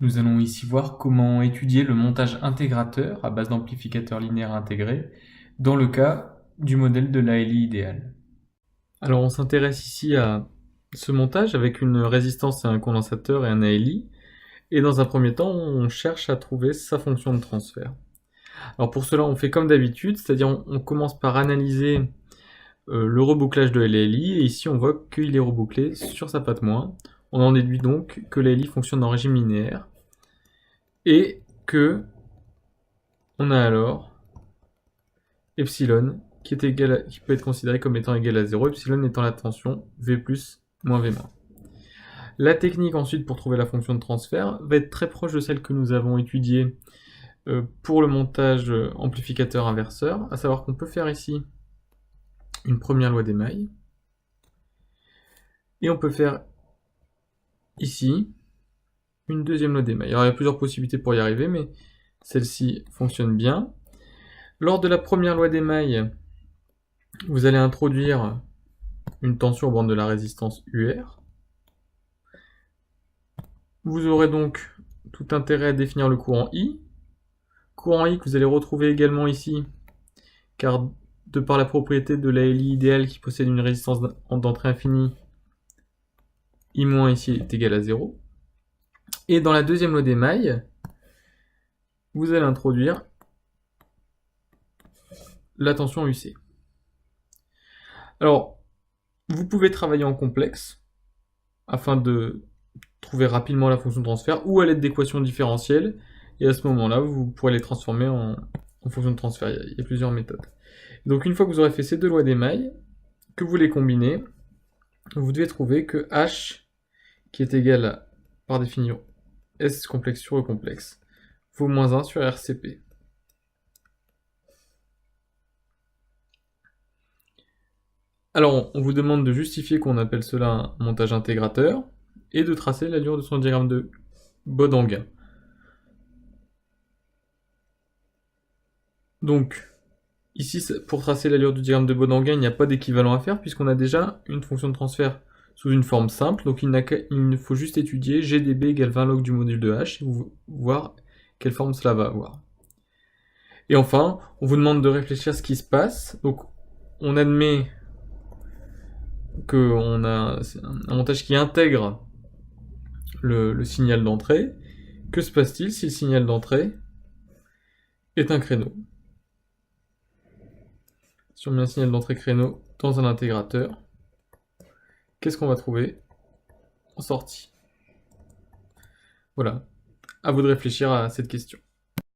Nous allons ici voir comment étudier le montage intégrateur à base d'amplificateurs linéaires intégrés dans le cas du modèle de l'ALI idéal. Alors on s'intéresse ici à ce montage avec une résistance et un condensateur et un ALI, et dans un premier temps on cherche à trouver sa fonction de transfert. Alors pour cela on fait comme d'habitude, c'est-à-dire on commence par analyser le rebouclage de l'ALI, et ici on voit qu'il est rebouclé sur sa patte moins. On en déduit donc que l'ALI fonctionne en régime linéaire, et que on a alors epsilon qui peut être considéré comme étant égal à 0, epsilon étant la tension V plus moins V moins. La technique ensuite pour trouver la fonction de transfert va être très proche de celle que nous avons étudiée pour le montage amplificateur inverseur, à savoir qu'on peut faire ici une première loi d'émail, et on peut faire ici une deuxième loi d'émail. Alors il y a plusieurs possibilités pour y arriver, mais celle-ci fonctionne bien. Lors de la première loi d'émail, vous allez introduire une tension aux bornes de la résistance UR. Vous aurez donc tout intérêt à définir le courant I. Courant I que vous allez retrouver également ici, car de par la propriété de l'ALI idéale qui possède une résistance d'entrée infinie, I- ici est égal à 0. Et dans la deuxième loi d'émail, vous allez introduire la tension UC. Alors, vous pouvez travailler en complexe afin de trouver rapidement la fonction de transfert, ou à l'aide d'équations différentielles, et à ce moment-là, vous pourrez les transformer en fonction de transfert. Il y a plusieurs méthodes. Donc une fois que vous aurez fait ces deux lois d'émail, que vous les combinez, vous devez trouver que H, qui est égal à, par définition, S complexe sur E complexe, vaut moins 1 sur RCP. Alors, on vous demande de justifier qu'on appelle cela un montage intégrateur, et de tracer l'allure de son diagramme de Bode-Anguin. Donc, ici, pour tracer l'allure du diagramme de Bode-Anguin, il n'y a pas d'équivalent à faire, puisqu'on a déjà une fonction de transfert sous une forme simple, donc il faut juste étudier GdB égale 20 log du module de H, et voir quelle forme cela va avoir. Et enfin, on vous demande de réfléchir à ce qui se passe. Donc, on admet qu'on a un montage qui intègre le signal d'entrée. Que se passe-t-il si le signal d'entrée est un créneau? Si on met un signal d'entrée créneau dans un intégrateur, qu'est-ce qu'on va trouver en sortie? Voilà, à vous de réfléchir à cette question.